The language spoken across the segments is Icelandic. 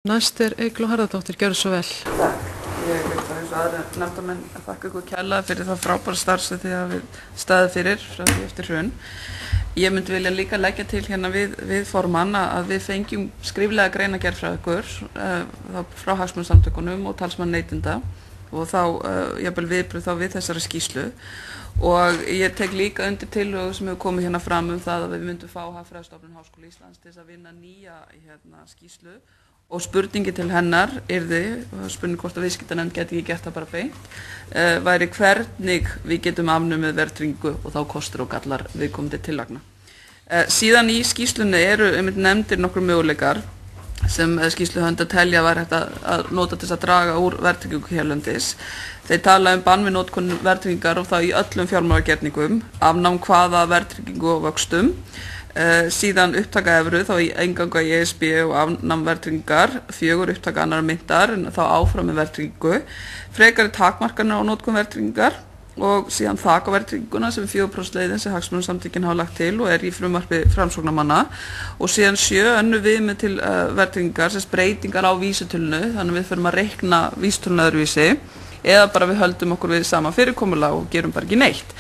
Næst Eygló Harðardóttir, gjörðu svo vel. Takk. Ég vil bara eins og aðra nefndamenn að þakka ykkur kærlega fyrir það frábæra starf sem þið hafið staðið fyrir frá því eftir hrun. Ég myndi vilja líka leggja til hérna við formann að við fengjum skriflega greinargerð frá ykkur, frá hagsmunasamtökunum og talsmann neytenda og þá jafnvel viðbrögð þá við þessari skýrslu. Og ég tek líka undir tillögu sem hefur komið hérna fram það að við myndum fá Hagfræðistofnun Háskóla Íslands til þess að vinna nýja skýrslu. Og spurningi til hennar yrði, spurning hvort að viðskiptanefnd geti ekki gert það bara beint, væri hvernig við getum afnumið verðtryggingu og þá kostur og gallar viðkomandi tillagna. Síðan í skýrslunni eru nefndir nokkur möguleikar sem skýrsluhöfundar telja var hægt að nota til þess að draga úr verðtryggingu hérlendis. Þeir tala bann við notkun verðtryggingar og það í öllum fjármálagerningum, afnám hvaða verðtryggingu og vöxtum. Síðan upptaka evru þá í einganga í ESB og afnám verðtryggingar, 4 upptaka annarra myntar en þá áfram með verðtryggingu, frekari takmarkanir á notkun verðtryggingar og síðan þak á verðtrygginguna sem 4% leiðin sem hagsmunasamtökin hafa lagt til og í frumvarpi framsóknarmanna og síðan 7 önnur viðmið til verðtryggingar sem breytingar á vísitölunu, þannig við þurfum að reikna vísitöluna öðruvísi eða bara við höldum okkur við sama fyrirkomulag og gerum bara ekki neitt.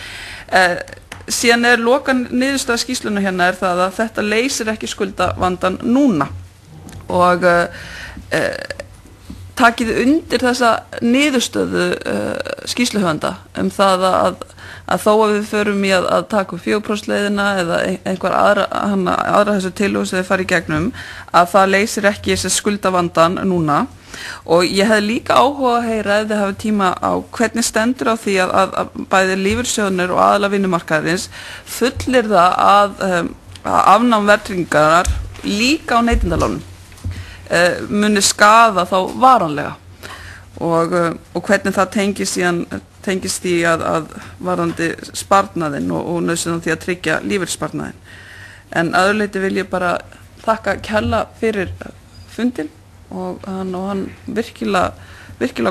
Síðan lokan niðurstaða skýrsluna hérna það að þetta leysir ekki skuldavandan núna og takið undir þessa niðurstöðu skýrsluhöfunda það að þó að við förum í að taka 4% leiðina eða einhver aðra þessu tillögu sem þið fara í gegnum að það leysir ekki þessi skuldavandan núna. Og ég hef líka áhuga að heyra ef þið hafi tíma á hvernig stendur á því að bæði lífeyrissjóðirnir og aðila vinnumarkaðarins fullir það að afnám verðtryggingar líka á neytendalánum muni skaða þá varanlega og hvernig það tengist því að varðandi sparnaðinn og nauðsynlega því að tryggja lífeyrissparnaðinn. En að öðru leyti vil ég bara þakka kærlega fyrir fundinn og hann virkilega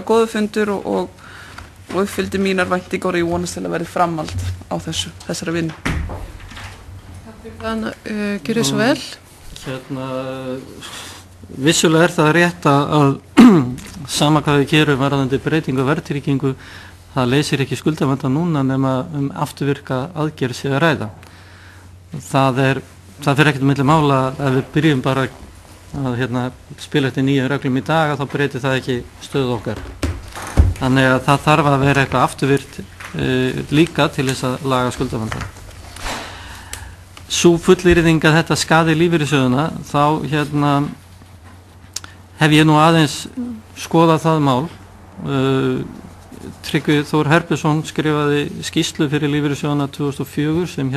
góðu fundur og uppfyldi mínar væntingar og ég vonast til að verði framhald á þessari vinnu. Takk fyrir það, gjörðu svo vel. Vissulega það rétt að sama hvað við gerum varðandi breytingu og verðtryggingu, það leysir ekki skuldavandann núna nema afturvirka aðgerð sé að ræða. Það fer ekkert milli mála að við byrjum bara að spila eftir nýjum reglum í dag að þá breytir það ekki stöðu okkar. Þannig að það þarf að vera eitthvað afturvirt líka til þess að laga skuldavandann. Sú fullyrðing að þetta skaði lífeyrissjóðina, þá hef ég nú aðeins skoðað það mál. Tryggvi Þór Herbertsson skrifaði skýrslu fyrir lífeyrissjóðina 2004 sem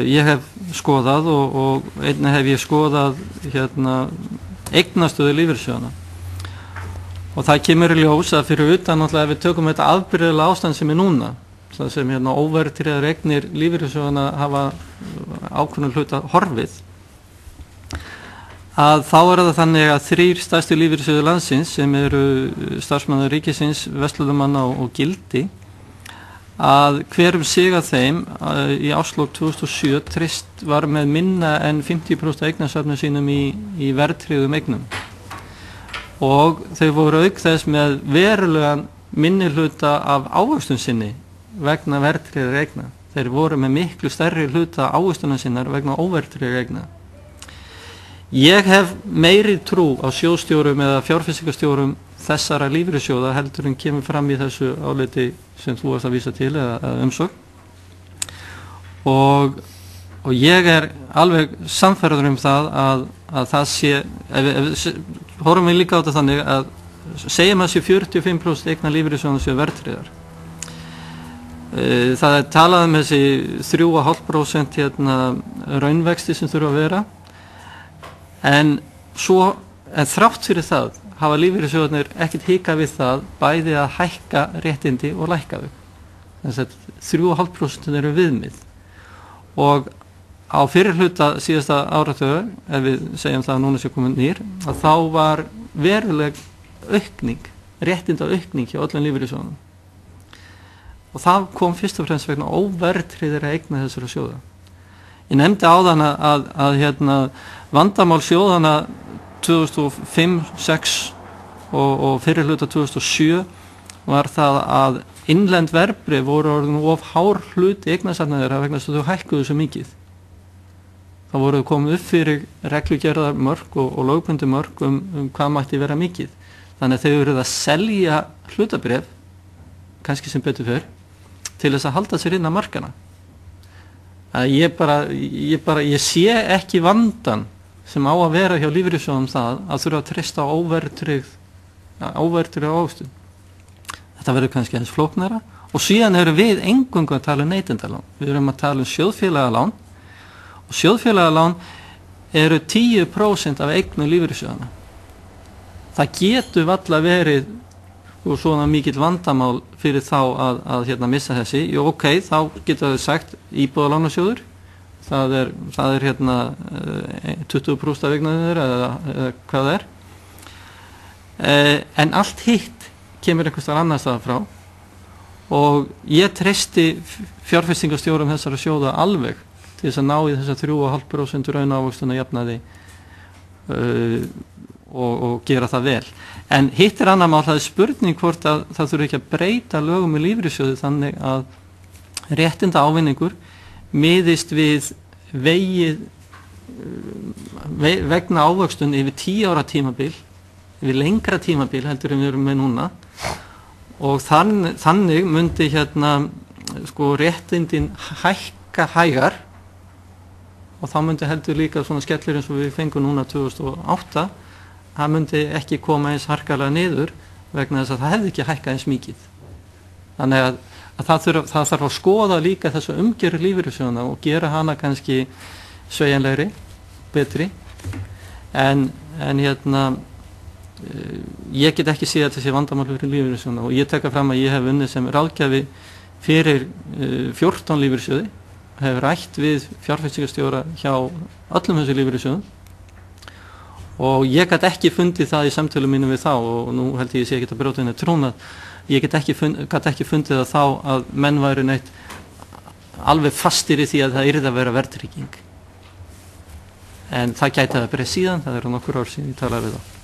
ég hef skoðað og einnig hef ég skoðað eignastöðu lífeyrissjóðanna og það kemur í ljós að fyrir utan náttúrulega ef við tökum þetta afbrigðilega ástand sem núna, það sem óverðtryggðar eignir lífeyrissjóðanna hafa ákveðna hluta horfið, að þá það þannig að 3 stærstu lífeyrissjóðir landsins sem eru starfsmanna ríkisins, verslunarmanna og gildi, að hver sig að þeim í árslok 2007 treyst var með minna en 50% eignasafnum sínum í verðtryggðum eignum og þau voru auk þess með verulegan minni hluta af ávöxtun sinni vegna verðtryggðra eigna. Þeir voru með miklu stærri hluta ávöxtunar sinnar vegna óverðtryggðra eigna. Ég hef meiri trú á sjóðstjórum eða fjárfestingastjórum þessara lífeyrissjóða heldur en kemur fram í þessu áliti sem þú varst að vísa til eða umsögn og ég alveg sannfærður það að það sé horfum við líka á þetta þannig að segjum að sé 45% eigna lífeyrissjóðanna séu verðtryggðar. Það talað þessi 3,5% raunvexti sem þurfa að vera en þrátt fyrir það hafa lífeyrissjóðirnir ekkert hikað við það bæði að hækka réttindi og lækka þau. Þess að 3,5% eru viðmið og á fyrir hluta síðasta áratug, ef við segjum það að núna sé komin nýr, að þá var veruleg aukning, réttinda aukning hjá öllum lífeyrissjóðunum. Og það kom fyrst og fremst vegna óverðtryggðra eigna þessara sjóða. Ég nefndi áðan að vandamál sjóðana 2005, 6 og fyrir hluta 2007 var það að innlend verðbréf voru orðin of hár hluti eignasafna þeirra vegna þess að þau hækkuðu svo mikið. Það voru komið upp fyrir reglugerðar mörk og lögbundin mörk hvað mætti vera mikið. Þannig að þau eru að selja hlutabréf, kannski sem betur fyrr, til þess að halda sér inn á markana. Ég sé ekki vandan sem á að vera hjá lífeyrissjóðum það að þurfa að treysta á óverðtryggða ávöxtun. Þetta verður kannski aðeins flóknara og síðan erum við eingöngu að tala um neytendalán. Við erum að tala um sjóðfélagalán og sjóðfélagalán eru 10% af eignum lífeyrissjóðanna. Það getur varla verið og svona mikill vandamál fyrir þá að missa þessi. Jú, ok, þá getur þau sagt íbúðalánasjóður, það er 20% af eignum þeirra eða hvað það er. En allt hitt kemur einhvers staðar annars staðar frá og ég treysti fjárfestingastjórum þessara sjóða alveg til þess að ná í þessa 3,5% raunávöxtun að jafnaði og gera það vel. En hitt er annað mál, það er spurning hvort að það þurfi ekki að breyta lögum í lífeyrissjóði þannig að réttinda ávinningur miðist við vegna ávöxtun yfir 10 ára tímabil, yfir lengra tímabil heldur en við erum með núna og þannig myndi réttindin hækka hægar og þá myndi heldur líka svona skellur eins og við fengum núna 2008, það myndi ekki koma eins harkalega niður vegna þess að það hefði ekki hækkað eins mikið. Þannig að það þarf að skoða líka þessu umgjörð lífeyrissjóðanna og gera hana kannski sveigjanlegri, betri en ég get ekki séð að þessi vandamál fyrir lífeyrissjóðanna og ég tekka fram að ég hef unnið sem ráðgjafi fyrir 14 lífeyrissjóði, hef rætt við fjárfestingastjóra hjá öllum þessu lífeyrissjóðum og ég gat ekki fundið það í samtölum mínum við þá og nú held ég sé ekki að brjóta henni trúnað, ég gat ekki fundið það þá að menn væri neitt alveg fastir í því að það yrði að vera verðtrygging en það gæti að breyta síðan, það eru nokkur ár síðan ég talaði við þá.